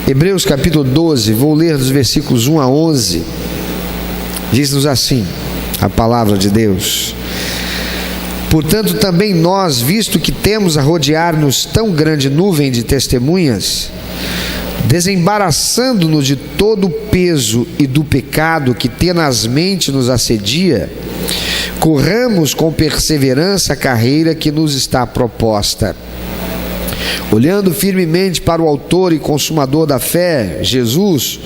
Hebreus capítulo 12, vou ler dos versículos 1 a 11. Diz-nos assim a palavra de Deus: portanto também nós, visto que temos a rodear-nos tão grande nuvem de testemunhas, desembaraçando-nos de todo o peso e do pecado que tenazmente nos assedia, corramos com perseverança a carreira que nos está proposta, olhando firmemente para o autor e consumador da fé, Jesus,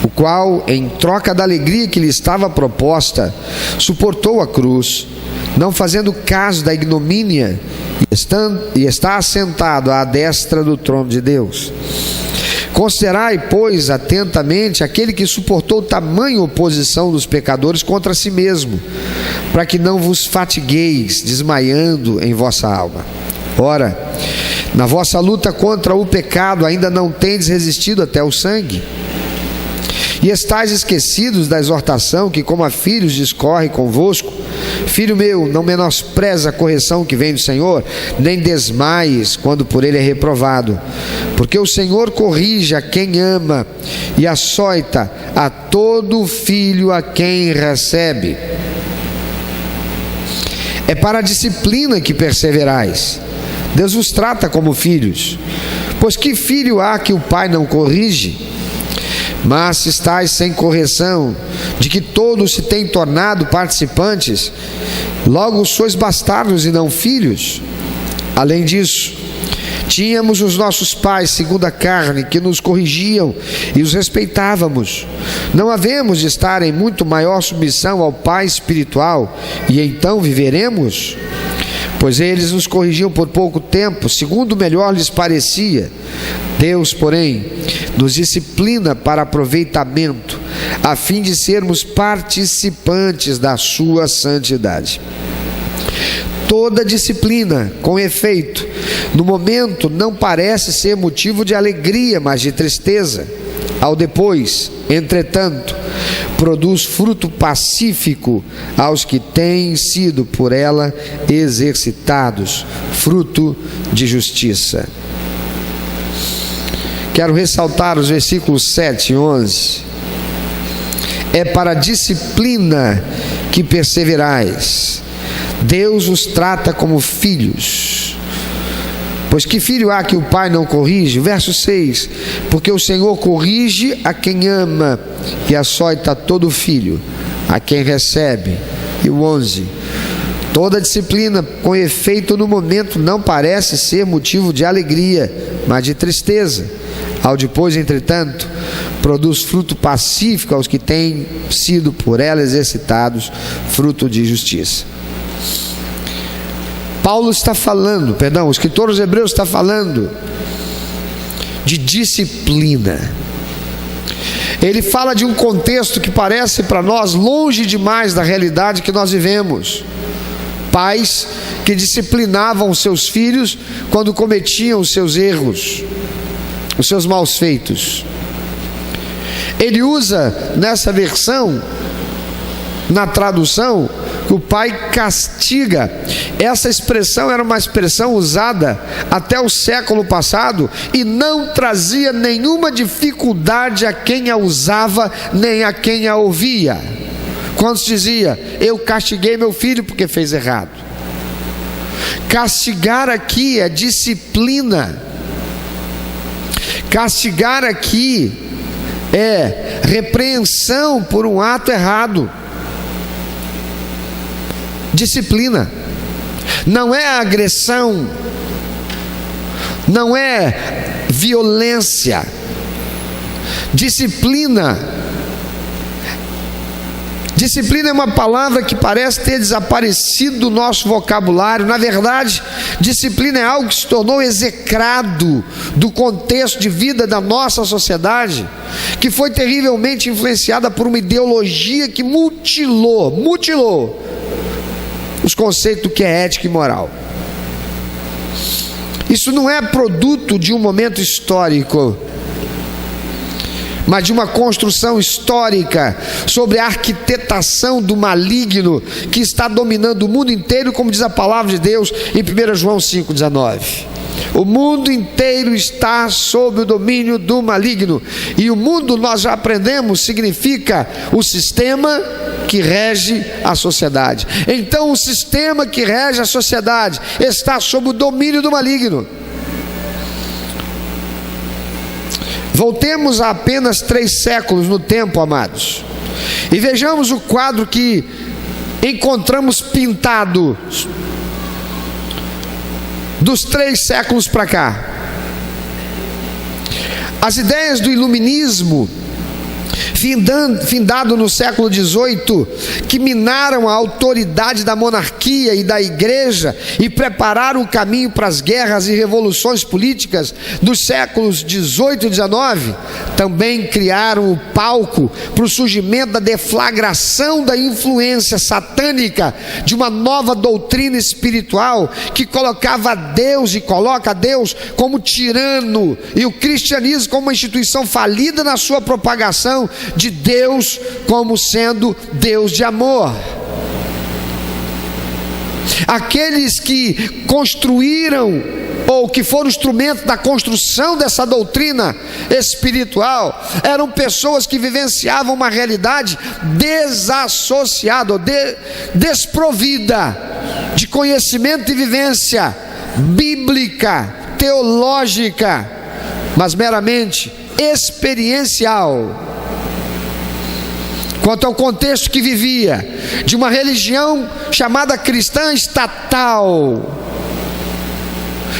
o qual, em troca da alegria que lhe estava proposta, suportou a cruz, não fazendo caso da ignomínia, e está assentado à destra do trono de Deus. Considerai, pois, atentamente aquele que suportou tamanha oposição dos pecadores contra si mesmo, para que não vos fatigueis, desmaiando em vossa alma. Ora, na vossa luta contra o pecado ainda não tendes resistido até o sangue, e estáis esquecidos da exortação que como a filhos discorre convosco. Filho meu, não menospreze a correção que vem do Senhor, nem desmaies quando por ele é reprovado, porque o Senhor corrige a quem ama e açoita a todo filho a quem recebe. É para a disciplina que perseverais. Deus vos trata como filhos. Pois que filho há que o pai não corrige? Mas se estáis sem correção, de que todos se têm tornado participantes, logo sois bastardos e não filhos. Além disso, tínhamos os nossos pais segundo a carne, que nos corrigiam e os respeitávamos. Não havemos de estar em muito maior submissão ao Pai espiritual, e então viveremos? Pois eles nos corrigiam por pouco tempo, segundo o melhor lhes parecia. Deus, porém, nos disciplina para aproveitamento, a fim de sermos participantes da sua santidade. Toda disciplina, com efeito, no momento não parece ser motivo de alegria, mas de tristeza. Ao depois, entretanto, produz fruto pacífico aos que têm sido por ela exercitados, fruto de justiça. Quero ressaltar os versículos 7 e 11. É para a disciplina que perseverais. Deus os trata como filhos. Pois que filho há que o pai não corrige? Verso 6: porque o Senhor corrige a quem ama e açoita todo filho a quem recebe. E o 11: toda disciplina com efeito no momento não parece ser motivo de alegria, mas de tristeza. Ao depois, entretanto, produz fruto pacífico aos que têm sido por ela exercitados, fruto de justiça. Paulo está falando, o escritor aos Hebreus está falando de disciplina. Ele fala de um contexto que parece para nós longe demais da realidade que nós vivemos. Pais que disciplinavam seus filhos quando cometiam os seus erros, os seus maus feitos. Ele usa nessa versão, na tradução, que o pai castiga. Essa expressão era uma expressão usada até o século passado e não trazia nenhuma dificuldade a quem a usava, nem a quem a ouvia. Quando se dizia, eu castiguei meu filho porque fez errado. Castigar aqui é disciplina. Castigar aqui é repreensão por um ato errado. Disciplina não é agressão, não é violência. Disciplina é uma palavra que parece ter desaparecido do nosso vocabulário. Na verdade, disciplina é algo que se tornou execrado do contexto de vida da nossa sociedade, que foi terrivelmente influenciada por uma ideologia que mutilou os conceitos do que é ética e moral. Isso não é produto de um momento histórico, mas de uma construção histórica sobre a arquitetação do maligno que está dominando o mundo inteiro, como diz a palavra de Deus em 1 João 5,19. O mundo inteiro está sob o domínio do maligno. E o mundo, nós já aprendemos, significa o sistema que rege a sociedade. Então o sistema que rege a sociedade está sob o domínio do maligno. Voltemos a apenas 3 séculos no tempo, amados, e vejamos o quadro que encontramos pintado dos 3 séculos para cá. As ideias do iluminismo, findado no século XVIII, que minaram a autoridade da monarquia e da igreja e prepararam o caminho para as guerras e revoluções políticas dos séculos XVIII e XIX, também criaram o palco para o surgimento da deflagração da influência satânica de uma nova doutrina espiritual que colocava Deus e coloca Deus como tirano e o cristianismo como uma instituição falida na sua propagação de Deus como sendo Deus de amor. Aqueles que construíram ou que foram instrumentos da construção dessa doutrina espiritual eram pessoas que vivenciavam uma realidade desassociada ou desprovida de conhecimento e vivência bíblica, teológica, mas meramente experiencial quanto ao contexto que vivia, de uma religião chamada cristã estatal,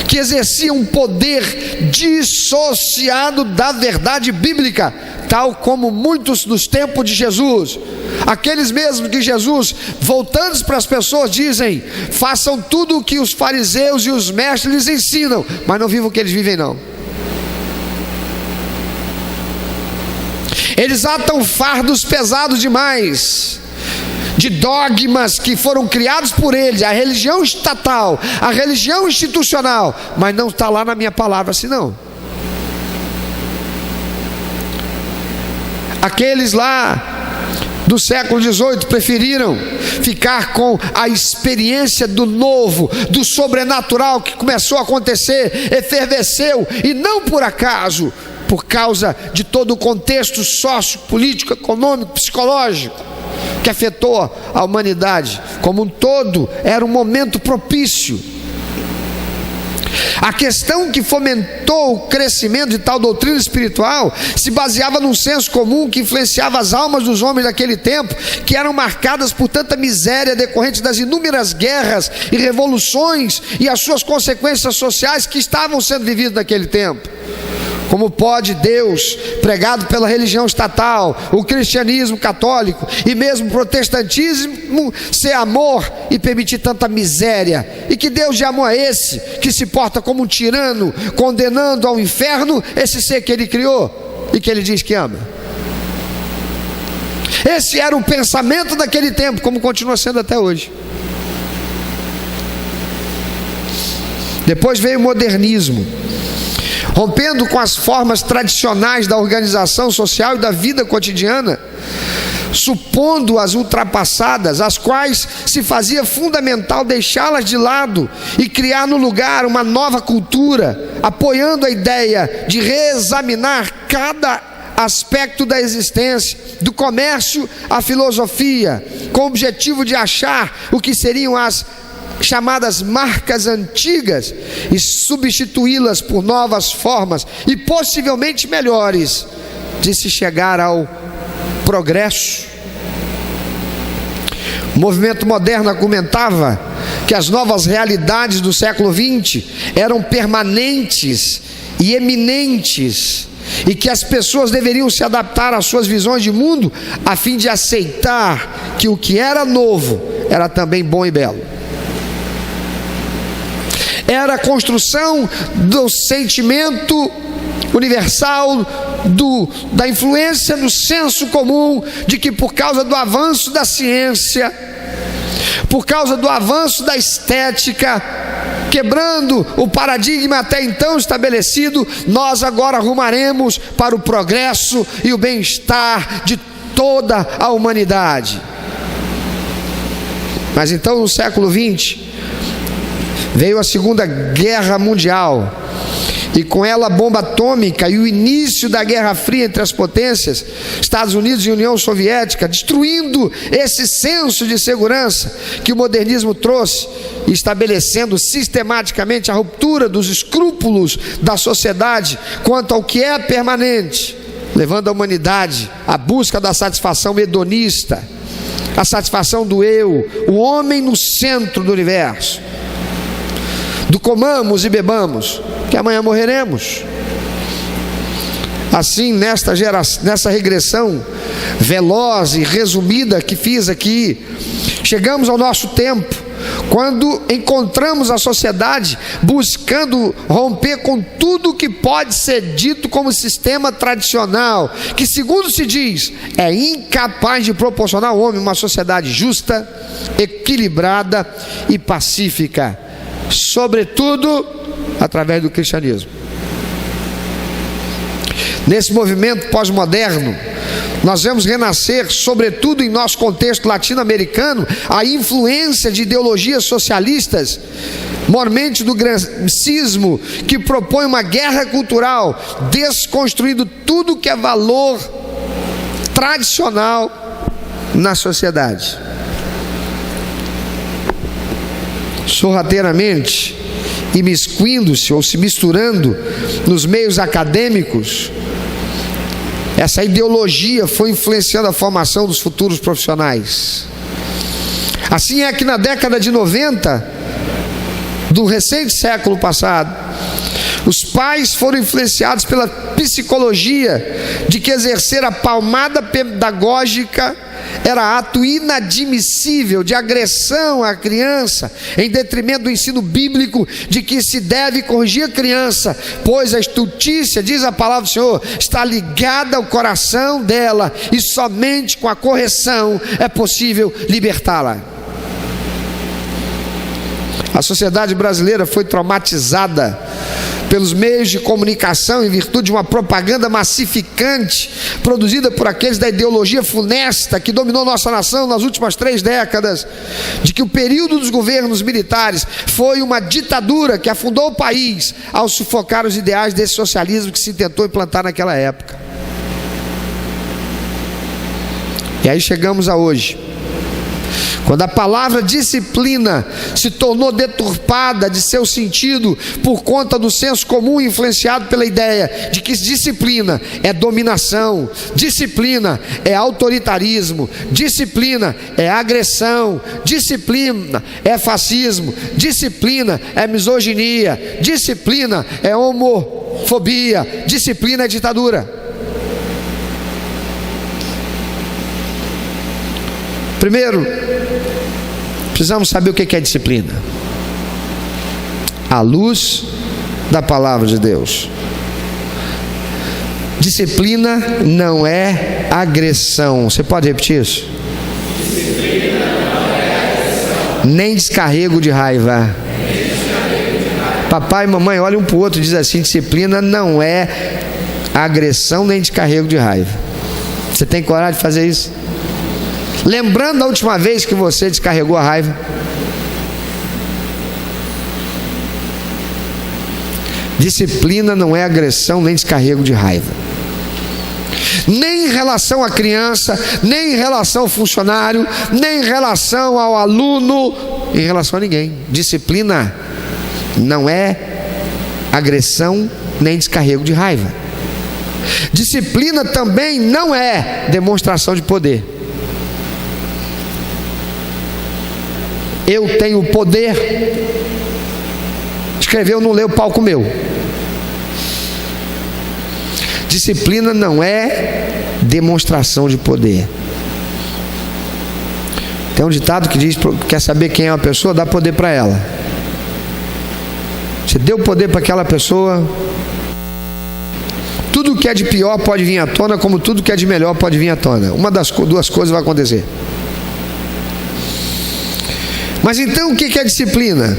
que exercia um poder dissociado da verdade bíblica, tal como muitos nos tempos de Jesus, aqueles mesmos que Jesus, voltando para as pessoas, dizem: façam tudo o que os fariseus e os mestres lhes ensinam, mas não vivam o que eles vivem não. Eles atam fardos pesados demais, de dogmas que foram criados por eles, a religião estatal, a religião institucional, mas não está lá na minha palavra assim não. Aqueles lá do século XVIII preferiram ficar com a experiência do novo, do sobrenatural que começou a acontecer, efervesceu, e não por acaso, por causa de todo o contexto sociopolítico, econômico, psicológico que afetou a humanidade como um todo. Era um momento propício. A questão que fomentou o crescimento de tal doutrina espiritual se baseava num senso comum que influenciava as almas dos homens daquele tempo, que eram marcadas por tanta miséria decorrente das inúmeras guerras e revoluções e as suas consequências sociais que estavam sendo vividas naquele tempo. Como pode Deus, pregado pela religião estatal, o cristianismo católico e mesmo o protestantismo, ser amor e permitir tanta miséria? E que Deus de amor é esse, que se porta como um tirano, condenando ao inferno esse ser que Ele criou e que Ele diz que ama? Esse era o pensamento daquele tempo, como continua sendo até hoje. Depois veio o modernismo, rompendo com as formas tradicionais da organização social e da vida cotidiana, supondo-as ultrapassadas, as quais se fazia fundamental deixá-las de lado e criar no lugar uma nova cultura, apoiando a ideia de reexaminar cada aspecto da existência, do comércio à filosofia, com o objetivo de achar o que seriam as chamadas marcas antigas e substituí-las por novas formas e possivelmente melhores de se chegar ao progresso. O movimento moderno argumentava que as novas realidades do século XX eram permanentes e eminentes e que as pessoas deveriam se adaptar às suas visões de mundo a fim de aceitar que o que era novo era também bom e belo. Era a construção do sentimento universal, da influência no senso comum, de que por causa do avanço da ciência, por causa do avanço da estética, quebrando o paradigma até então estabelecido, nós agora arrumaremos para o progresso e o bem-estar de toda a humanidade. Mas então no século XX, veio a Segunda Guerra Mundial, e com ela a bomba atômica e o início da Guerra Fria entre as potências, Estados Unidos e União Soviética, destruindo esse senso de segurança que o modernismo trouxe, estabelecendo sistematicamente a ruptura dos escrúpulos da sociedade quanto ao que é permanente, levando a humanidade à busca da satisfação hedonista, a satisfação do eu, o homem no centro do universo, do comamos e bebamos, que amanhã morreremos. Assim, nessa regressão veloz e resumida que fiz aqui, chegamos ao nosso tempo, quando encontramos a sociedade buscando romper com tudo que pode ser dito como sistema tradicional, que, segundo se diz, é incapaz de proporcionar ao homem uma sociedade justa, equilibrada e pacífica, sobretudo através do cristianismo. Nesse movimento pós-moderno, nós vemos renascer, sobretudo em nosso contexto latino-americano, a influência de ideologias socialistas, mormente do gramscismo, que propõe uma guerra cultural, desconstruindo tudo que é valor tradicional na sociedade. Sorrateiramente, imiscuindo-se ou se misturando nos meios acadêmicos, essa ideologia foi influenciando a formação dos futuros profissionais. Assim é que na década de 90 do recente século passado, os pais foram influenciados pela psicologia de que exercer a palmada pedagógica era ato inadmissível de agressão à criança, em detrimento do ensino bíblico de que se deve corrigir a criança, pois a estultícia, diz a palavra do Senhor, está ligada ao coração dela, e somente com a correção é possível libertá-la. A sociedade brasileira foi traumatizada pelos meios de comunicação em virtude de uma propaganda massificante produzida por aqueles da ideologia funesta que dominou nossa nação nas últimas 3 décadas, de que o período dos governos militares foi uma ditadura que afundou o país ao sufocar os ideais desse socialismo que se tentou implantar naquela época. E aí chegamos a hoje, quando a palavra disciplina se tornou deturpada de seu sentido por conta do senso comum influenciado pela ideia de que disciplina é dominação, disciplina é autoritarismo, disciplina é agressão, disciplina é fascismo, disciplina é misoginia, disciplina é homofobia, disciplina é ditadura. Primeiro, precisamos saber o que é disciplina, à luz da palavra de Deus. Disciplina não é agressão. Você pode repetir isso? Disciplina não é agressão. Nem descarrego de raiva. Papai e mamãe olham um para o outro e dizem assim: disciplina não é agressão nem descarrego de raiva. Você tem coragem de fazer isso? Lembrando da última vez que você descarregou a raiva. Disciplina não é agressão nem descarrego de raiva, nem em relação à criança, nem em relação ao funcionário, nem em relação ao aluno, em relação a ninguém. Disciplina não é agressão nem descarrego de raiva. Disciplina também não é demonstração de poder. Eu tenho poder, escreveu, não leu, o pau comeu. Disciplina não é demonstração de poder. Tem um ditado que diz: quer saber quem é uma pessoa, dá poder para ela. Você deu poder para aquela pessoa, tudo que é de pior pode vir à tona, como tudo que é de melhor pode vir à tona. Uma das duas coisas vai acontecer. Mas então o que é disciplina?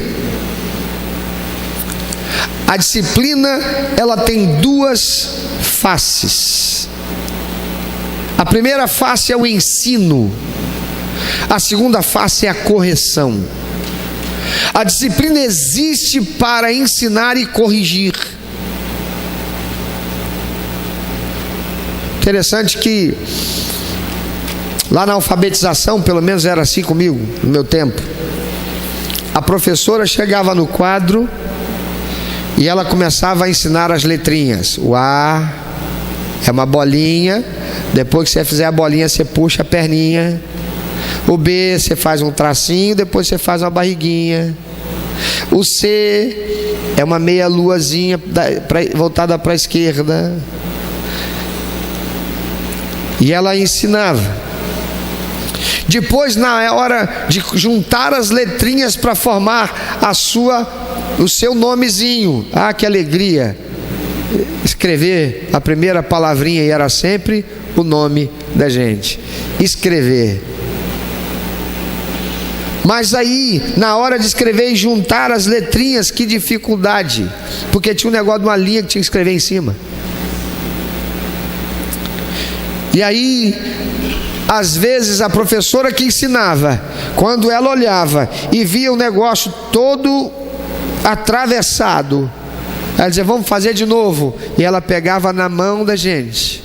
A disciplina, ela tem duas faces. A primeira face é o ensino, a segunda face é a correção. A disciplina existe para ensinar e corrigir. Interessante que lá na alfabetização, pelo menos era assim comigo, no meu tempo, a professora chegava no quadro e ela começava a ensinar as letrinhas. O A é uma bolinha, depois que você fizer a bolinha, você puxa a perninha. O B, você faz um tracinho, depois você faz uma barriguinha. O C é uma meia luazinha voltada para a esquerda. E ela ensinava. Depois, na hora de juntar as letrinhas para formar o seu nomezinho, que alegria! Escrever a primeira palavrinha, e era sempre o nome da gente. Escrever. Mas aí, na hora de escrever e juntar as letrinhas, que dificuldade, porque tinha um negócio de uma linha que tinha que escrever em cima. E aí, às vezes a professora que ensinava, quando ela olhava e via o negócio todo atravessado, ela dizia: vamos fazer de novo. E ela pegava na mão da gente,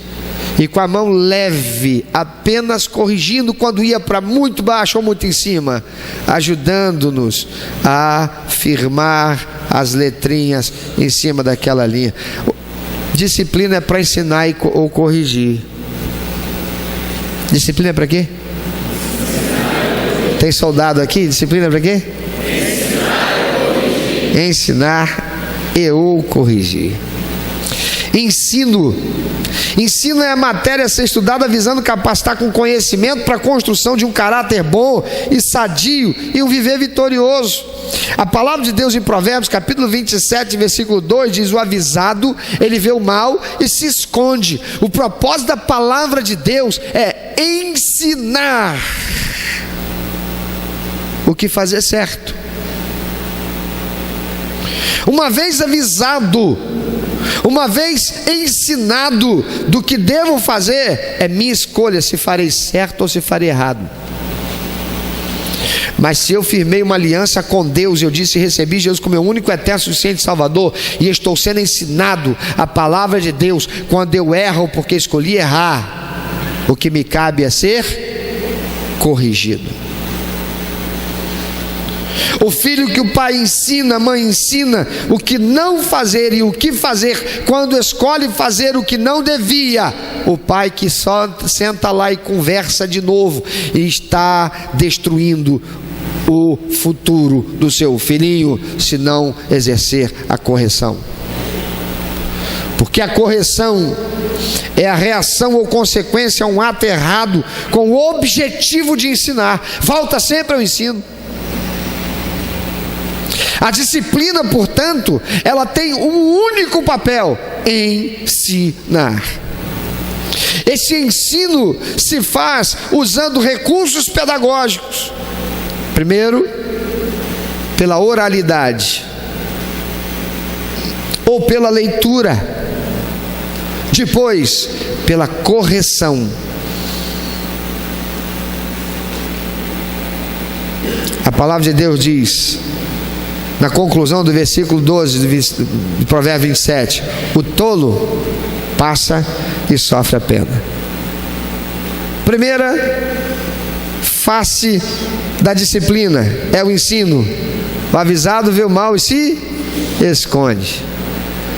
e com a mão leve, apenas corrigindo quando ia para muito baixo ou muito em cima, ajudando-nos a firmar as letrinhas em cima daquela linha. Disciplina é para ensinar ou corrigir. Disciplina é para quê? Tem soldado aqui? Disciplina é para quê? Ensinar e ou corrigir. Ensino é a matéria a ser estudada visando capacitar com conhecimento para a construção de um caráter bom e sadio e um viver vitorioso. A palavra de Deus em Provérbios capítulo 27 versículo 2 diz: o avisado, ele vê o mal e se esconde. O propósito da palavra de Deus é ensinar o que fazer certo. Uma vez avisado, uma vez ensinado do que devo fazer, é minha escolha se farei certo ou se farei errado. Mas se eu firmei uma aliança com Deus, eu disse: recebi Jesus como meu único, eterno, suficiente Salvador, e estou sendo ensinado a palavra de Deus, quando eu erro porque escolhi errar, o que me cabe é ser corrigido. O filho que o pai ensina, a mãe ensina o que não fazer e o que fazer, quando escolhe fazer o que não devia, o pai que só senta lá e conversa de novo, e está destruindo o futuro do seu filhinho, se não exercer a correção. Porque a correção é a reação ou consequência a um ato errado, com o objetivo de ensinar. Volta sempre ao ensino. A disciplina, portanto, ela tem um único papel: ensinar. Esse ensino se faz usando recursos pedagógicos. Primeiro, pela oralidade ou pela leitura. Depois, pela correção. A palavra de Deus diz, na conclusão do versículo 12 do Provérbio 27, o tolo passa e sofre a pena. Primeira face da disciplina é o ensino. O avisado vê o mal e se esconde.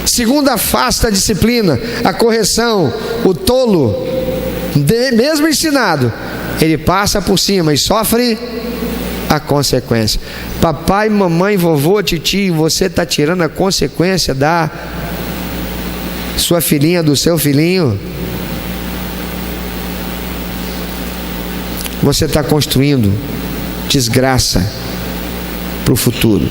Segunda face da disciplina, a correção. O tolo, mesmo ensinado, ele passa por cima e sofre a consequência. Papai, mamãe, vovô, titio, você está tirando a consequência da sua filhinha, do seu filhinho? Você está construindo desgraça para o futuro.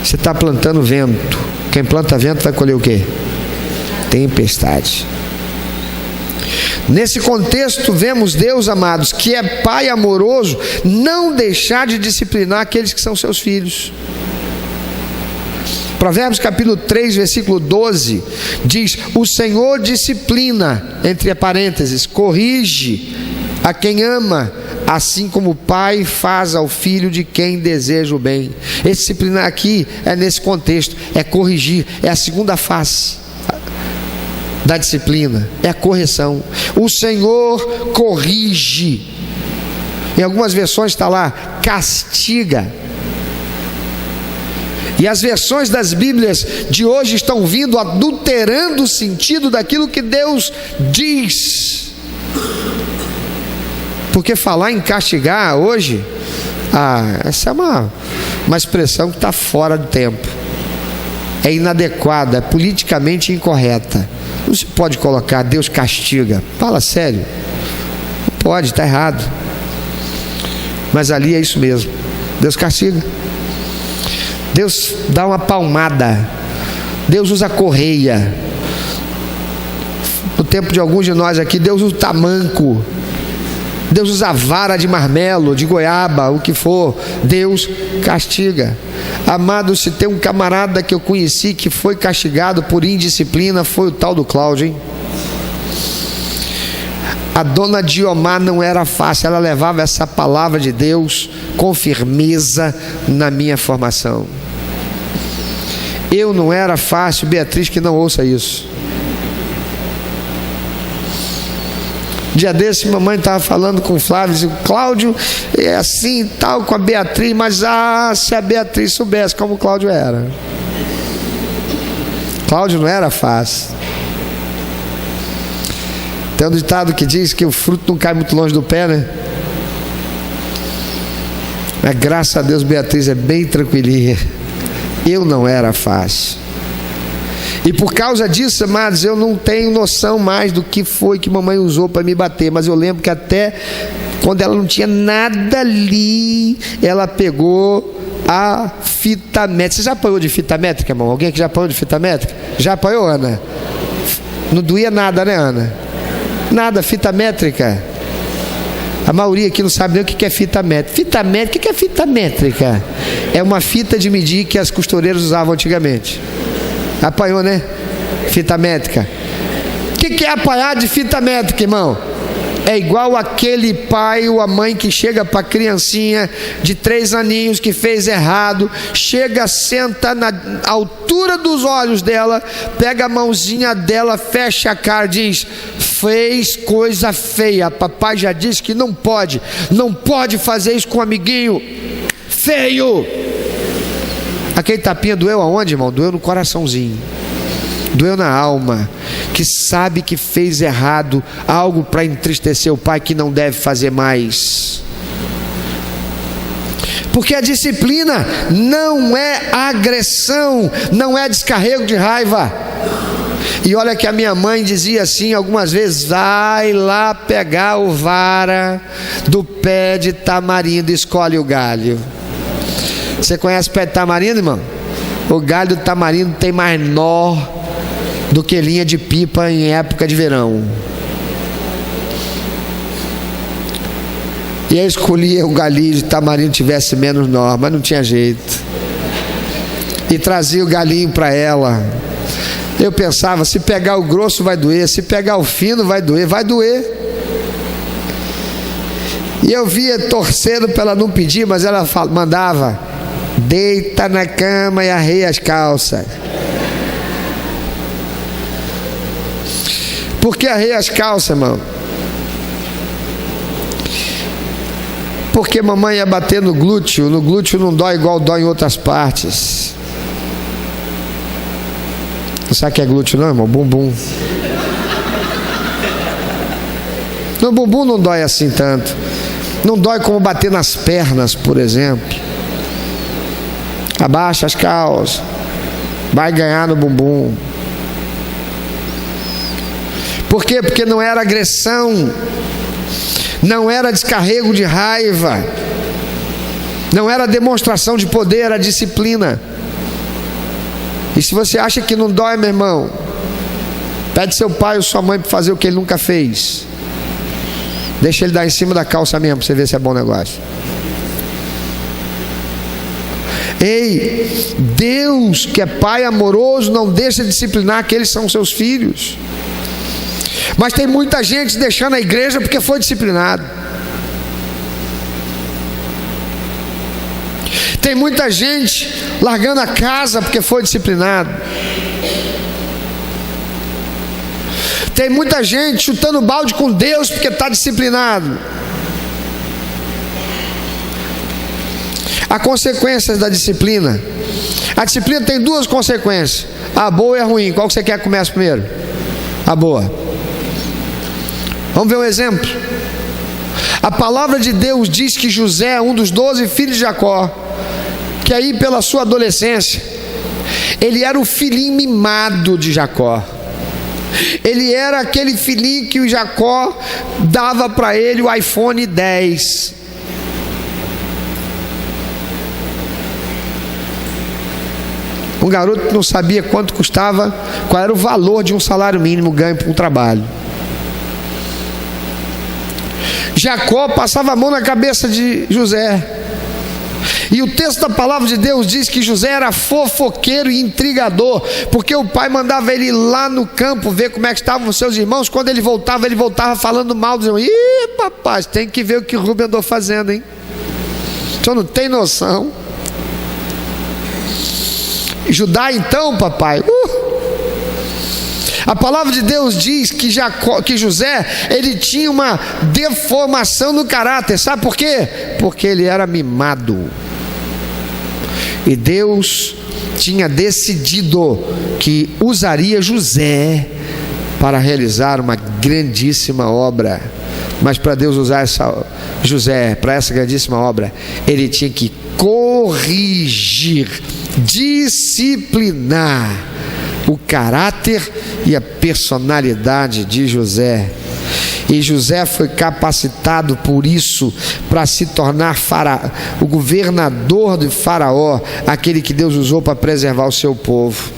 Você está plantando vento. Quem planta vento vai colher o quê? Tempestade. Nesse contexto, vemos Deus, amados, que é Pai amoroso, não deixar de disciplinar aqueles que são seus filhos. Provérbios capítulo 3, versículo 12, diz: o Senhor disciplina, entre parênteses, corrige a quem ama, assim como o pai faz ao filho de quem deseja o bem. Esse disciplinar aqui é nesse contexto, é corrigir, é a segunda face da disciplina, é a correção. O Senhor corrige. Em algumas versões está lá, castiga. E as versões das Bíblias de hoje estão vindo adulterando o sentido daquilo que Deus diz. Porque falar em castigar hoje, essa é uma expressão que está fora do tempo. É inadequada, é politicamente incorreta. Não se pode colocar Deus castiga. Fala sério. Não pode, está errado. Mas ali é isso mesmo. Deus castiga. Deus dá uma palmada. Deus usa correia. No tempo de alguns de nós aqui, Deus usa tamanco. Deus usa vara de marmelo, de goiaba, o que for. Deus castiga. Amado, se tem um camarada que eu conheci que foi castigado por indisciplina, foi o tal do Cláudio, hein? A dona Diomar não era fácil, ela levava essa palavra de Deus com firmeza na minha formação. Eu não era fácil, Beatriz, que não ouça isso. Dia desse, mamãe estava falando com o Flávio, disse, Cláudio é assim e tal com a Beatriz, mas se a Beatriz soubesse como o Cláudio era. Cláudio não era fácil. Tem um ditado que diz que o fruto não cai muito longe do pé, né? Mas graças a Deus Beatriz é bem tranquilinha. Eu não era fácil. E por causa disso, amados, eu não tenho noção mais do que foi que mamãe usou para me bater. Mas eu lembro que até quando ela não tinha nada ali, ela pegou a fita métrica. Você já apanhou de fita métrica, irmão? Alguém que já apanhou de fita métrica? Já apanhou, Ana? Não doía nada, né, Ana? Nada, fita métrica. A maioria aqui não sabe nem o que é fita métrica. Fita métrica, o que é fita métrica? É uma fita de medir que as costureiras usavam antigamente. Apanhou, né? Fita métrica. O que é apanhar de fita métrica, irmão? É igual aquele pai ou a mãe que chega para a criancinha de 3 aninhos que fez errado, chega, senta na altura dos olhos dela, pega a mãozinha dela, fecha a cara e diz, fez coisa feia, papai já disse que não pode fazer isso com um amiguinho feio. Aquele tapinha doeu aonde, irmão? Doeu no coraçãozinho, doeu na alma, que sabe que fez errado, algo para entristecer o pai que não deve fazer mais. Porque a disciplina não é agressão, não é descarrego de raiva. E olha que a minha mãe dizia assim algumas vezes, vai lá pegar o vara do pé de tamarindo, escolhe o galho. Você conhece o pé de tamarindo, irmão? O galho do tamarindo tem mais nó do que linha de pipa em época de verão. E aí escolhia o galinho de tamarindo tivesse menos nó, mas não tinha jeito. E trazia o galinho para ela. Eu pensava, se pegar o grosso vai doer, se pegar o fino vai doer. E eu via torcendo para ela não pedir, mas ela mandava, deita na cama e arreia as calças. Por que arreia as calças, irmão? Porque mamãe ia bater no glúteo não dói igual dói em outras partes. Não sabe o que é glúteo não, irmão? Bumbum. No bumbum não dói assim tanto. Não dói como bater nas pernas, por exemplo. Abaixa as calças, vai ganhar no bumbum. Por quê? Porque não era agressão, não era descarrego de raiva, não era demonstração de poder, era disciplina. E se você acha que não dói, meu irmão, pede seu pai ou sua mãe para fazer o que ele nunca fez. Deixa ele dar em cima da calça mesmo, para você ver se é bom negócio. Ei, Deus que é pai amoroso não deixa de disciplinar aqueles que são seus filhos. Mas tem muita gente deixando a igreja porque foi disciplinado. Tem muita gente largando a casa porque foi disciplinado. Tem muita gente chutando balde com Deus porque está disciplinado. Há consequências da disciplina. A disciplina tem duas consequências: a boa e a ruim. Qual que você quer que comece primeiro? A boa. Vamos ver um exemplo. A palavra de Deus diz que José é um dos 12 filhos de Jacó, que aí pela sua adolescência, ele era o filhinho mimado de Jacó. Ele era aquele filhinho que o Jacó dava para ele o iPhone 10. Um garoto que não sabia quanto custava, qual era o valor de um salário mínimo ganho por um trabalho. Jacó passava a mão na cabeça de José. E o texto da palavra de Deus diz que José era fofoqueiro e intrigador, porque o pai mandava ele ir lá no campo ver como é que estavam os seus irmãos. Quando ele voltava falando mal dos irmãos. Ih, papai, tem que ver o que o Rubem andou fazendo, hein? O senhor não tem noção. Judá então, papai, a palavra de Deus diz que José, ele tinha uma deformação no caráter. Sabe por quê? Porque ele era mimado. E Deus tinha decidido que usaria José para realizar uma grandíssima obra. Mas para Deus usar José para essa grandíssima obra, ele tinha que corrigir, disciplinar o caráter e a personalidade de José. E José foi capacitado por isso para se tornar o governador de Faraó, aquele que Deus usou para preservar o seu povo.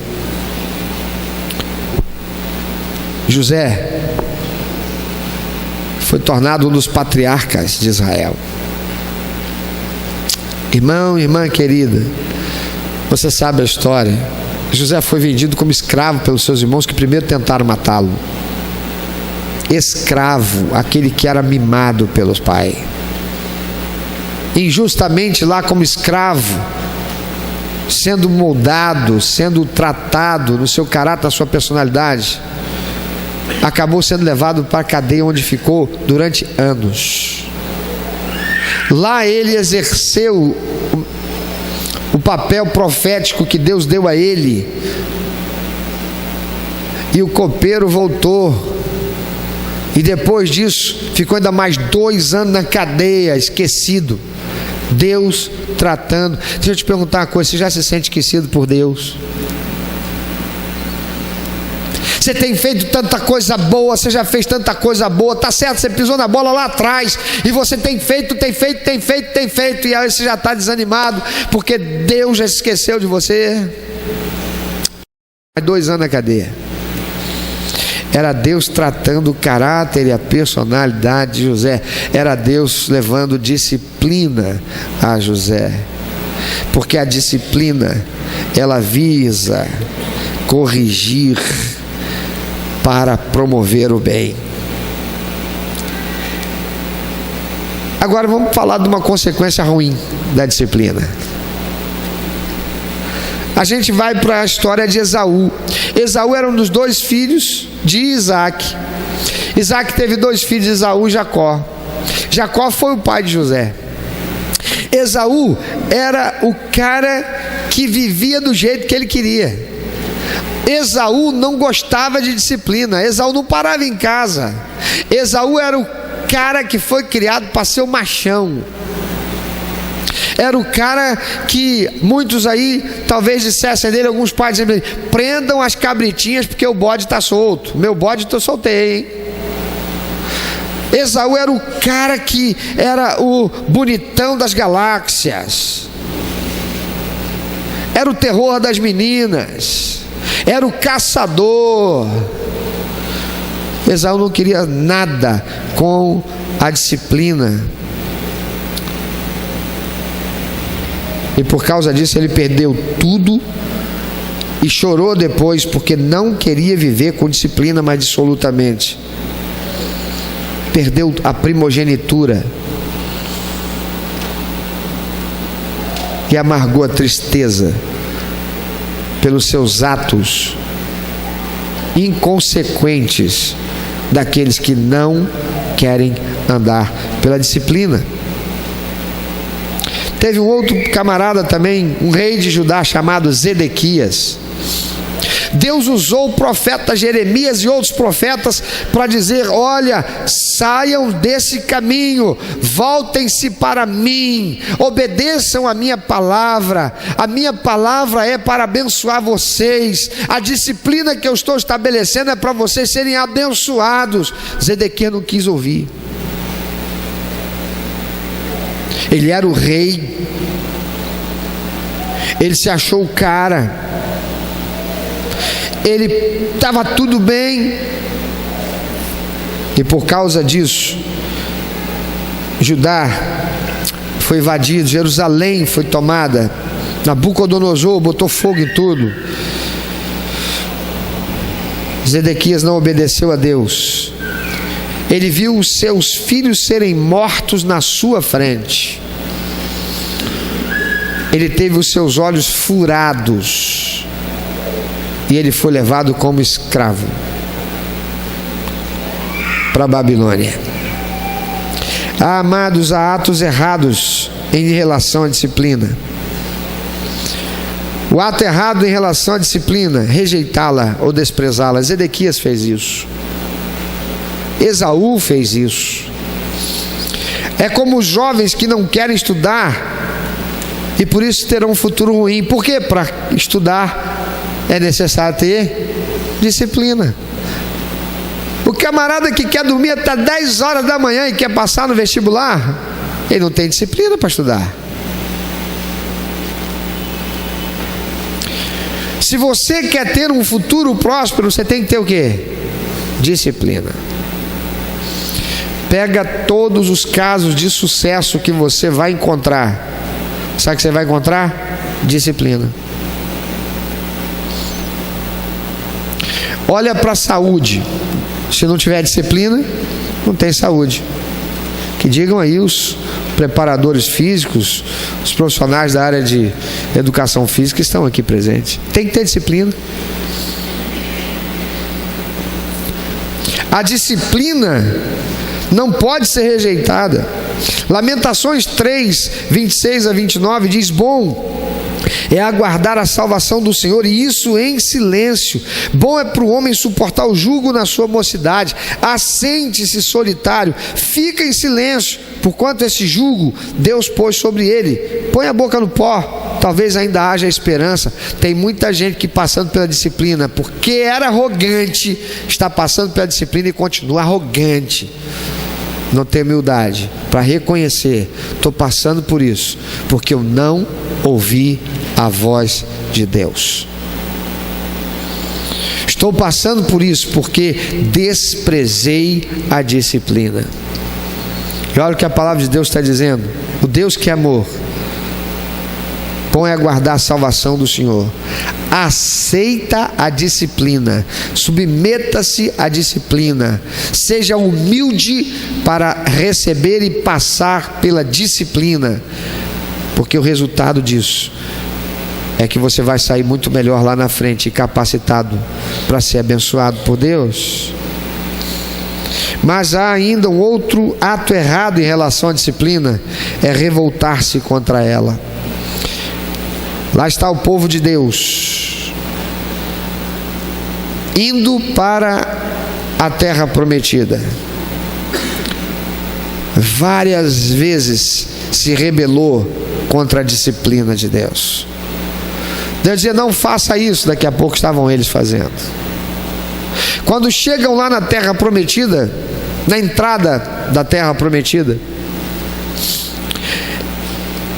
José foi tornado um dos patriarcas de Israel. Irmão, irmã querida, você sabe a história. José foi vendido como escravo pelos seus irmãos que primeiro tentaram matá-lo. Escravo, aquele que era mimado pelos pais. Injustamente lá como escravo, sendo moldado, sendo tratado no seu caráter, na sua personalidade, acabou sendo levado para a cadeia, onde ficou durante anos. Lá ele exerceu o papel profético que Deus deu a ele, e o copeiro voltou, e depois disso ficou ainda mais 2 anos na cadeia, esquecido. Deus tratando. Deixa eu te perguntar uma coisa: você já se sente esquecido por Deus? Você tem feito tanta coisa boa, você já fez tanta coisa boa, tá certo, você pisou na bola lá atrás, e você tem feito, e aí você já está desanimado, porque Deus já se esqueceu de você. 2 anos na cadeia. Era Deus tratando o caráter e a personalidade de José. Era Deus levando disciplina a José, porque a disciplina, ela visa corrigir para promover o bem. Agora vamos falar de uma consequência ruim da disciplina. A gente vai para a história de Esaú. Esaú era um dos 2 filhos de Isaac. Isaac teve 2 filhos, Esaú e Jacó. Jacó foi o pai de José. Esaú era o cara que vivia do jeito que ele queria. Esaú não gostava de disciplina. Esaú não parava em casa. Esaú era o cara que foi criado para ser o machão. Era o cara que muitos aí talvez dissessem dele, alguns pais dizem: prendam as cabritinhas porque o bode está solto. Meu bode eu soltei, hein? Esaú era o cara que era o bonitão das galáxias, era o terror das meninas, era o caçador. Esaú não queria nada com a disciplina, e por causa disso ele perdeu tudo e chorou depois, porque não queria viver com disciplina mais dissolutamente. Perdeu a primogenitura. e amargou a tristeza pelos seus atos inconsequentes daqueles que não querem andar pela disciplina. Teve um outro camarada também, um rei de Judá chamado Zedequias. Deus usou o profeta Jeremias e outros profetas para dizer: olha, saiam desse caminho, voltem-se para mim, obedeçam a minha palavra é para abençoar vocês, a disciplina que eu estou estabelecendo é para vocês serem abençoados. Zedequias não quis ouvir. Ele era o rei, ele se achou o cara, ele estava tudo bem, e por causa disso Judá foi invadido, Jerusalém foi tomada, Nabucodonosor botou fogo em tudo. Zedequias não obedeceu a Deus. Ele viu os seus filhos serem mortos na sua frente. Ele teve os seus olhos furados e ele foi levado como escravo para a Babilônia. Amados, há atos errados em relação à disciplina. O ato errado em relação à disciplina, rejeitá-la ou desprezá-la. Zedequias fez isso. Esaú fez isso. É como os jovens que não querem estudar e por isso terão um futuro ruim. Por quê? Para estudar é necessário ter disciplina. O camarada que quer dormir até 10 horas da manhã e quer passar no vestibular, ele não tem disciplina para estudar. Se você quer ter um futuro próspero, você tem que ter o quê? Disciplina. Pega todos os casos de sucesso que você vai encontrar. Sabe o que você vai encontrar? Disciplina. Olha para a saúde. Se não tiver disciplina, não tem saúde. Que digam aí os preparadores físicos, os profissionais da área de educação física que estão aqui presentes. Tem que ter disciplina. A disciplina não pode ser rejeitada. Lamentações 3, 26 a 29 diz: bom é aguardar a salvação do Senhor, e isso em silêncio. Bom é para o homem suportar o jugo na sua mocidade. Assente-se solitário, fica em silêncio, porquanto esse jugo Deus pôs sobre ele. Põe a boca no pó, talvez ainda haja esperança. Tem muita gente que passando pela disciplina, porque era arrogante, está passando pela disciplina e continua arrogante. Não tem humildade para reconhecer: estou passando por isso porque eu não ouvi a voz de Deus. Estou passando por isso porque desprezei a disciplina. E olha o que a palavra de Deus está dizendo: o Deus que é amor põe a guardar a salvação do Senhor. Aceita a disciplina, submeta-se à disciplina, seja humilde para receber e passar pela disciplina, porque o resultado disso é que você vai sair muito melhor lá na frente, capacitado para ser abençoado por Deus. Mas há ainda um outro ato errado em relação à disciplina: é revoltar-se contra ela. Lá está o povo de Deus indo para a terra prometida. Várias vezes se rebelou contra a disciplina de Deus. Deus dizia: não faça isso. Daqui a pouco estavam eles fazendo. Quando chegam lá na terra prometida, na entrada da terra prometida,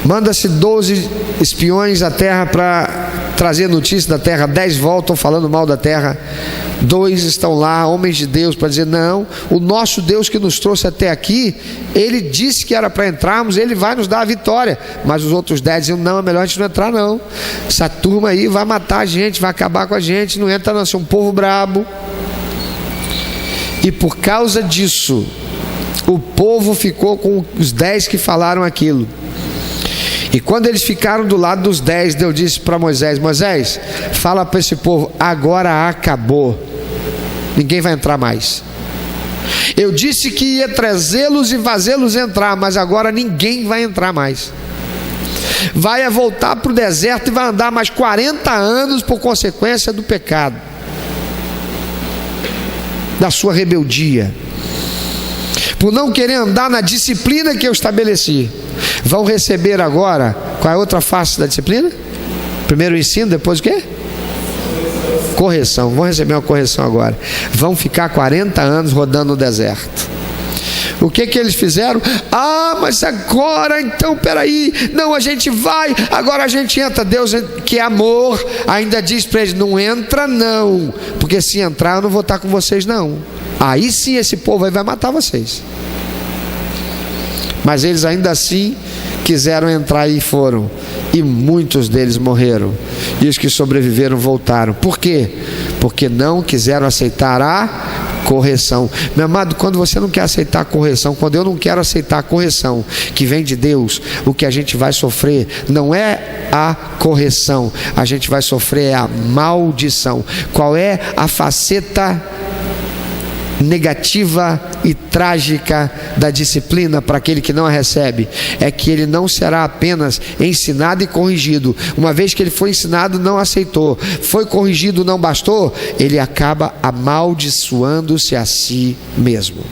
manda-se 12 espiões à terra para trazer notícia da terra. 10 voltam falando mal da terra. 2 estão lá, homens de Deus, para dizer: não, o nosso Deus que nos trouxe até aqui, Ele disse que era para entrarmos, Ele vai nos dar a vitória. Mas os outros 10 diziam: não, é melhor a gente não entrar não. Essa turma aí vai matar a gente, vai acabar com a gente, não entra não, é um povo brabo. E por causa disso, o povo ficou com os 10 que falaram aquilo. E quando eles ficaram do lado dos 10, Deus disse para Moisés: Moisés, fala para esse povo, agora acabou, ninguém vai entrar mais. Eu disse que ia trazê-los e fazê-los entrar, mas agora ninguém vai entrar mais. Vai voltar para o deserto e vai andar mais 40 anos por consequência do pecado, da sua rebeldia, por não querer andar na disciplina que eu estabeleci. Vão receber agora, qual é a outra face da disciplina? Primeiro o ensino, depois o quê? Correção. Vão receber uma correção agora. Vão ficar 40 anos rodando no deserto. O que eles fizeram? Mas agora então, peraí, não, a gente vai, agora a gente entra. Deus, que é amor, ainda diz para eles: não entra não, porque se entrar eu não vou estar com vocês não. Aí sim esse povo aí vai matar vocês. Mas eles ainda assim quiseram entrar e foram, e muitos deles morreram, e os que sobreviveram voltaram. Por quê? Porque não quiseram aceitar a correção. Meu amado, quando você não quer aceitar a correção, quando eu não quero aceitar a correção que vem de Deus, o que a gente vai sofrer não é a correção, a gente vai sofrer a maldição. Qual é a faceta negativa e trágica da disciplina para aquele que não a recebe? É que ele não será apenas ensinado e corrigido. Uma vez que ele foi ensinado, não aceitou, foi corrigido, não bastou, ele acaba amaldiçoando-se a si mesmo.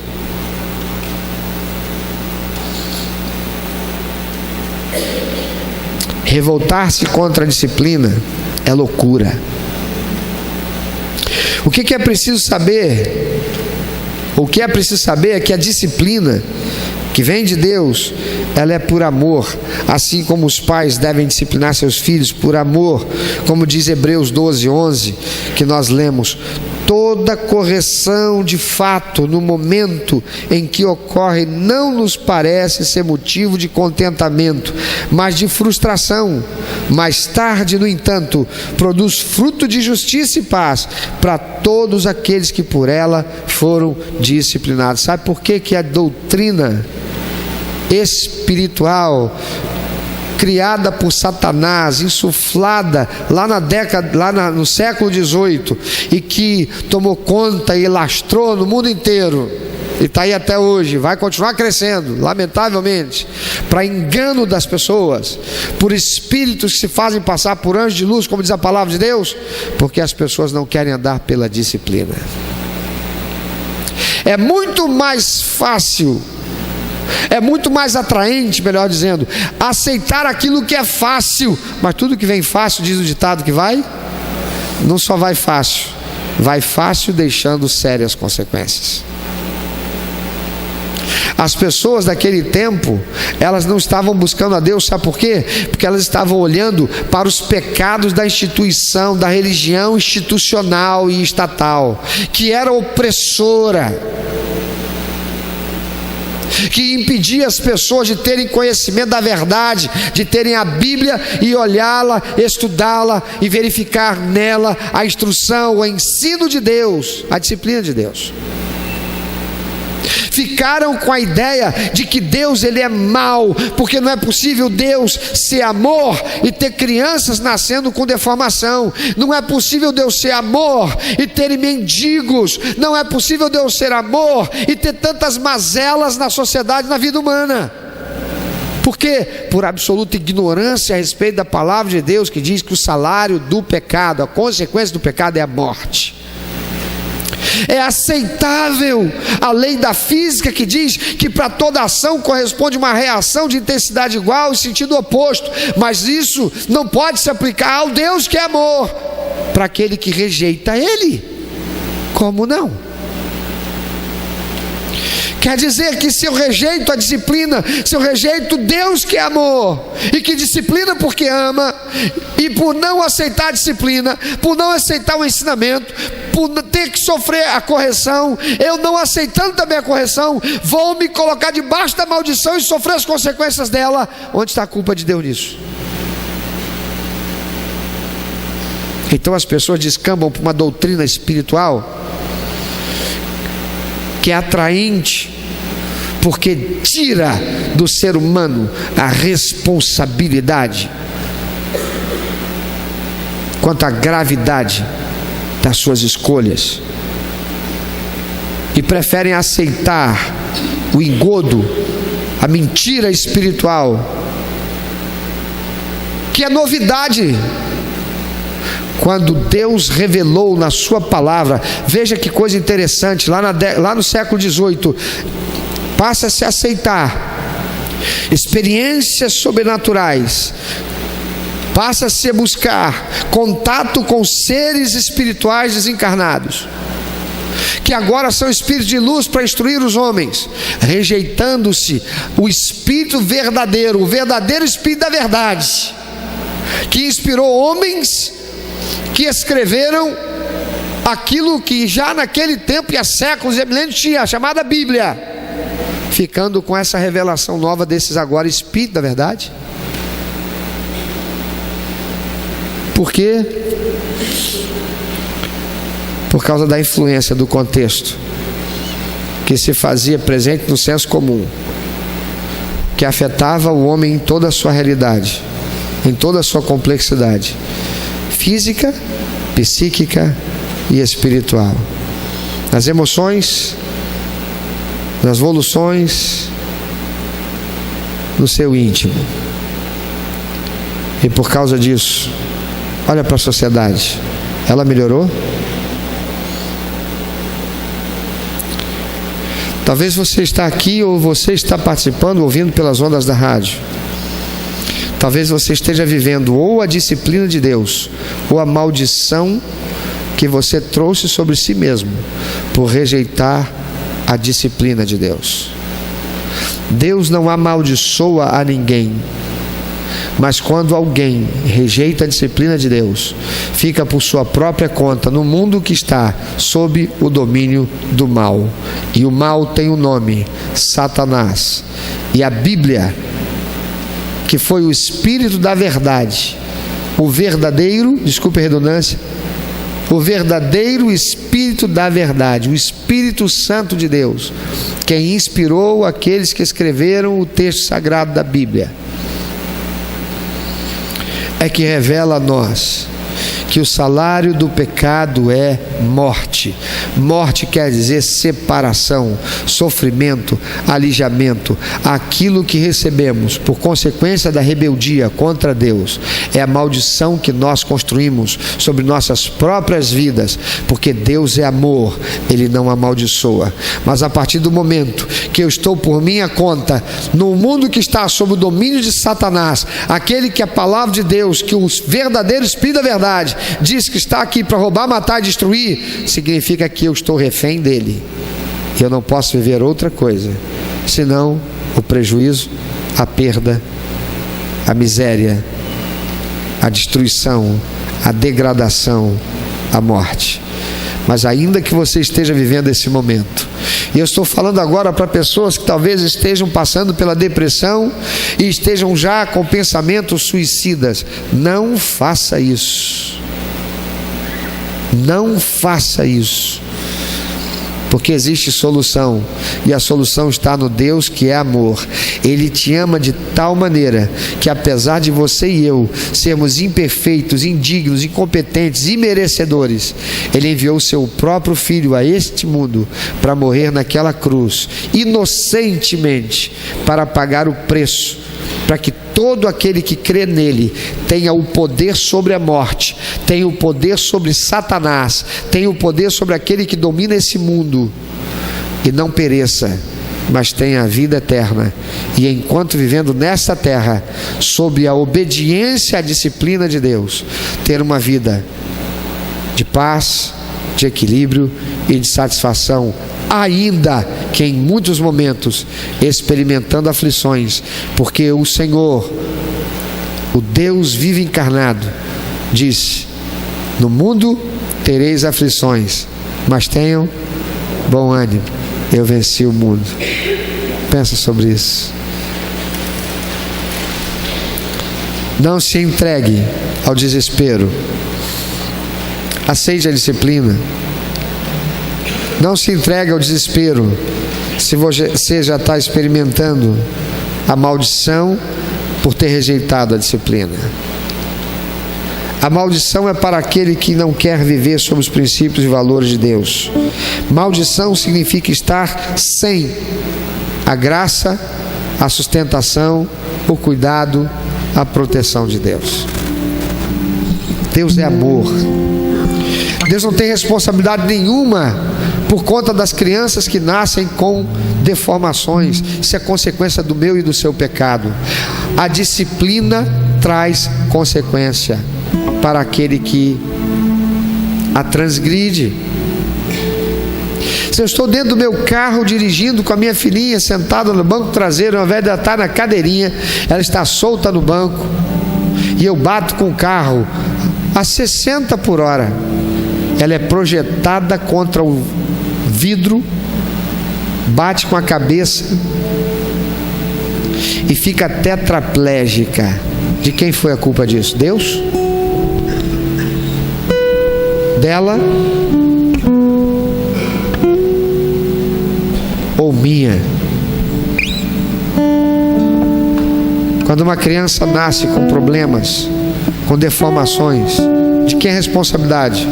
Revoltar-se contra a disciplina é loucura. O que é preciso saber? O que é preciso saber é que a disciplina que vem de Deus, ela é por amor, assim como os pais devem disciplinar seus filhos por amor, como diz Hebreus 12:11, que nós lemos: toda correção de fato no momento em que ocorre não nos parece ser motivo de contentamento, mas de frustração. Mais tarde, no entanto, produz fruto de justiça e paz para todos aqueles que por ela foram disciplinados. Sabe por que a doutrina espiritual criada por Satanás, insuflada lá no século XVIII, e que tomou conta e lastrou no mundo inteiro, e está aí até hoje, vai continuar crescendo, lamentavelmente, para engano das pessoas, por espíritos que se fazem passar por anjos de luz, como diz a palavra de Deus, porque as pessoas não querem andar pela disciplina. É muito mais fácil, é muito mais atraente, melhor dizendo, aceitar aquilo que é fácil. Mas tudo que vem fácil, diz o ditado que vai, não só vai fácil deixando sérias consequências. As pessoas daquele tempo, elas não estavam buscando a Deus, sabe por quê? Porque elas estavam olhando para os pecados da instituição, da religião institucional e estatal, que era opressora, que impedia as pessoas de terem conhecimento da verdade, de terem a Bíblia e olhá-la, estudá-la e verificar nela a instrução, o ensino de Deus, a disciplina de Deus. Ficaram com a ideia de que Deus, ele é mau, porque não é possível Deus ser amor e ter crianças nascendo com deformação. Não é possível Deus ser amor e ter mendigos. Não é possível Deus ser amor e ter tantas mazelas na sociedade, na vida humana. Por quê? Por absoluta ignorância a respeito da palavra de Deus, que diz que o salário do pecado, a consequência do pecado é a morte. É aceitável a lei da física, que diz que para toda ação corresponde uma reação de intensidade igual e sentido oposto, mas isso não pode se aplicar ao Deus que é amor, para aquele que rejeita Ele. Como não? Quer dizer que se eu rejeito a disciplina, se eu rejeito Deus que é amor, e que disciplina porque ama, e por não aceitar a disciplina, por não aceitar o ensinamento, por ter que sofrer a correção, eu não aceitando também a correção, vou me colocar debaixo da maldição e sofrer as consequências dela. Onde está a culpa de Deus nisso? Então as pessoas descambam para uma doutrina espiritual que é atraente porque tira do ser humano a responsabilidade quanto à gravidade das suas escolhas, e preferem aceitar o engodo, a mentira espiritual, que é novidade, quando Deus revelou na sua palavra. Veja que coisa interessante, lá no século XVIII, passa a se aceitar experiências sobrenaturais, passa-se a buscar contato com seres espirituais desencarnados, que agora são espíritos de luz para instruir os homens, rejeitando-se o espírito verdadeiro, o verdadeiro espírito da verdade, que inspirou homens que escreveram aquilo que já naquele tempo e há séculos e milênios tinha, a chamada Bíblia, ficando com essa revelação nova desses agora espíritos da verdade. Por quê? Por causa da influência do contexto que se fazia presente no senso comum, que afetava o homem em toda a sua realidade, em toda a sua complexidade física, psíquica e espiritual, nas emoções, nas evoluções, no seu íntimo. E por causa disso, olha para a sociedade, ela melhorou? Talvez você está aqui, ou você está participando, ouvindo pelas ondas da rádio. Talvez você esteja vivendo ou a disciplina de Deus, ou a maldição que você trouxe sobre si mesmo, por rejeitar a disciplina de Deus. Deus não amaldiçoa a ninguém, mas quando alguém rejeita a disciplina de Deus, fica por sua própria conta no mundo que está sob o domínio do mal. E o mal tem o nome Satanás. E a Bíblia, que foi o Espírito da verdade, o verdadeiro, desculpe a redundância, o verdadeiro Espírito da verdade, o Espírito Santo de Deus, quem inspirou aqueles que escreveram o texto sagrado da Bíblia, é que revela a nós que o salário do pecado é morte. Morte quer dizer separação, sofrimento, alijamento. Aquilo que recebemos por consequência da rebeldia contra Deus é a maldição que nós construímos sobre nossas próprias vidas, porque Deus é amor, Ele não amaldiçoa. Mas a partir do momento que eu estou por minha conta no mundo que está sob o domínio de Satanás, aquele que a palavra de Deus, que o verdadeiro Espírito da verdade diz que está aqui para roubar, matar e destruir, significa que eu estou refém dele. Eu não posso viver outra coisa senão o prejuízo, a perda, a miséria, a destruição, a degradação, a morte. Mas ainda que você esteja vivendo esse momento, e eu estou falando agora para pessoas que talvez estejam passando pela depressão e estejam já com pensamentos suicidas, não faça isso. Não faça isso, porque existe solução, e a solução está no Deus que é amor. Ele te ama de tal maneira que, apesar de você e eu sermos imperfeitos, indignos, incompetentes, imerecedores, Ele enviou o seu próprio Filho a este mundo para morrer naquela cruz, inocentemente, para pagar o preço, para que todo aquele que crê nele tenha o poder sobre a morte, tenha o poder sobre Satanás, tenha o poder sobre aquele que domina esse mundo, e não pereça, mas tenha a vida eterna. E enquanto vivendo nesta terra, sob a obediência à disciplina de Deus, ter uma vida de paz, de equilíbrio e de satisfação, ainda que em muitos momentos experimentando aflições, porque o Senhor, o Deus vivo encarnado, disse: no mundo tereis aflições, mas tenham bom ânimo, eu venci o mundo. Pensa sobre isso. Não se entregue ao desespero, aceite a disciplina. Não se entregue ao desespero, Se você já está experimentando a maldição por ter rejeitado a disciplina. A maldição é para aquele que não quer viver sob os princípios e valores de Deus. Maldição significa estar sem a graça, a sustentação, o cuidado, a proteção de Deus. Deus é amor. Deus não tem responsabilidade nenhuma por conta das crianças que nascem com deformações. Isso é consequência do meu e do seu pecado. A disciplina traz consequência para aquele que a transgride. Se eu estou dentro do meu carro dirigindo com a minha filhinha sentada no banco traseiro, ao invés de ela estar na cadeirinha, ela está solta no banco, e eu bato com o carro a 60 por hora, ela é projetada contra o vidro, bate com a cabeça e fica tetraplégica. De quem foi a culpa disso? Deus? Dela? Ou minha? Quando uma criança nasce com problemas, com deformações, de quem é a responsabilidade?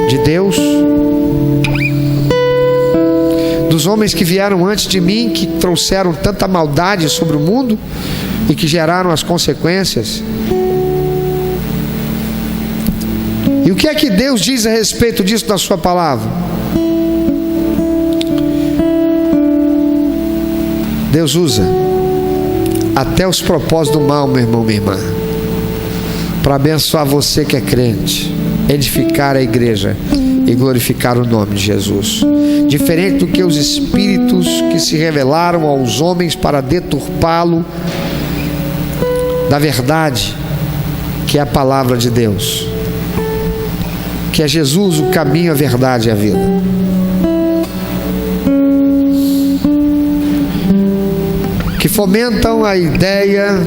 De Deus? Dos homens que vieram antes de mim, que trouxeram tanta maldade sobre o mundo e que geraram as consequências? E o que é que Deus diz a respeito disso na sua palavra? Deus usa até os propósitos do mal, meu irmão, minha irmã, para abençoar você que é crente, edificar a igreja e glorificar o nome de Jesus. Diferente do que os espíritos que se revelaram aos homens para deturpá-lo da verdade, que é a palavra de Deus, que é Jesus, o caminho, a verdade e a vida. Que fomentam a ideia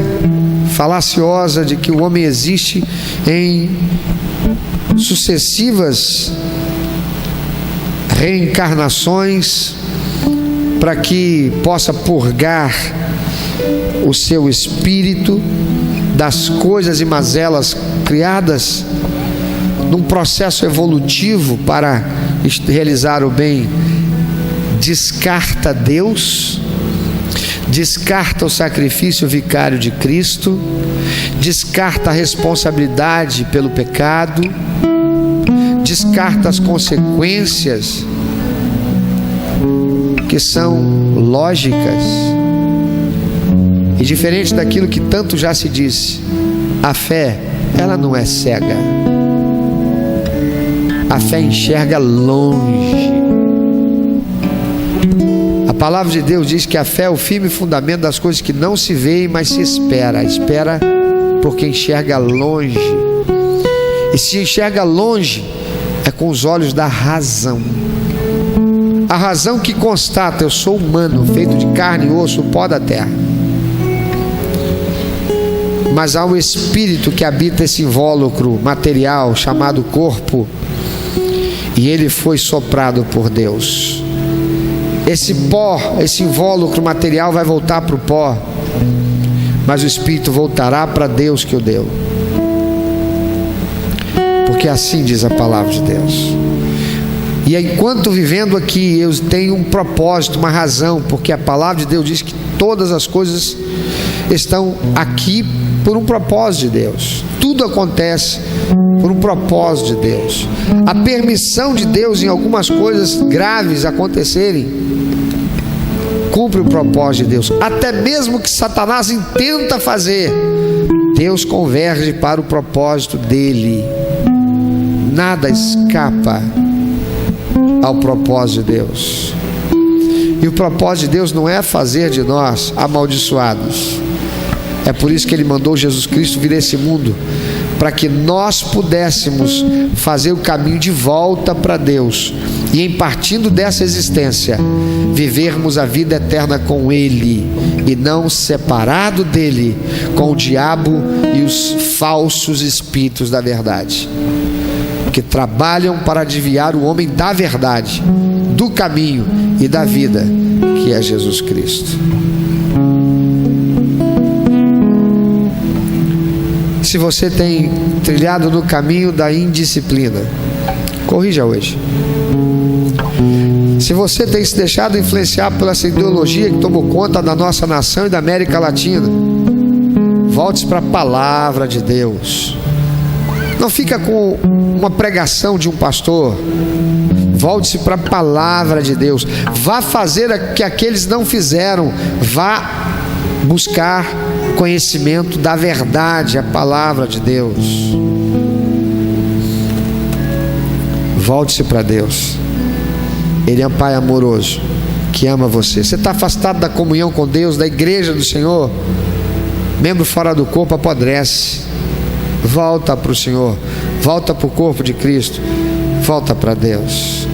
falaciosa de que o homem existe em sucessivas reencarnações para que possa purgar o seu espírito das coisas e mazelas criadas num processo evolutivo para realizar o bem. Descarta Deus, descarta o sacrifício vicário de Cristo, descarta a responsabilidade pelo pecado, descarta as consequências que são lógicas. E diferente daquilo que tanto já se disse, a fé, ela não é cega. A fé enxerga longe. A palavra de Deus diz que a fé é o firme fundamento das coisas que não se veem, mas se espera. Espera porque enxerga longe. E se enxerga longe, é com os olhos da razão. A razão que constata: eu sou humano, feito de carne e osso, pó da terra. Mas há um espírito que habita esse invólucro material chamado corpo, e ele foi soprado por Deus. Esse pó, esse invólucro material vai voltar para o pó, mas o espírito voltará para Deus que o deu. Porque assim diz a palavra de Deus. E enquanto vivendo aqui, eu tenho um propósito, uma razão, porque a palavra de Deus diz que todas as coisas estão aqui por um propósito de Deus. Tudo acontece por um propósito de Deus. A permissão de Deus em algumas coisas graves acontecerem cumpre o propósito de Deus. Até mesmo que Satanás intenta fazer, Deus converge para o propósito dele. Nada escapa ao propósito de Deus. E o propósito de Deus não é fazer de nós amaldiçoados. É por isso que Ele mandou Jesus Cristo vir a esse mundo, para que nós pudéssemos fazer o caminho de volta para Deus, e em partindo dessa existência, vivermos a vida eterna com Ele, e não separado dEle, com o diabo e os falsos espíritos da verdade, que trabalham para desviar o homem da verdade, do caminho e da vida, que é Jesus Cristo. Se você tem trilhado no caminho da indisciplina, corrija hoje. Se você tem se deixado influenciar por essa ideologia que tomou conta da nossa nação e da América Latina, volte-se para a palavra de Deus. Não fica com uma pregação de um pastor. Volte-se para a palavra de Deus. Vá fazer o que aqueles não fizeram. Vá buscar conhecimento da verdade, a palavra de Deus. Volte-se para Deus. Ele é um Pai amoroso que ama você. Você está afastado da comunhão com Deus, da igreja do Senhor? Membro fora do corpo apodrece. Volta para o Senhor. Volta para o corpo de Cristo. Volta para Deus.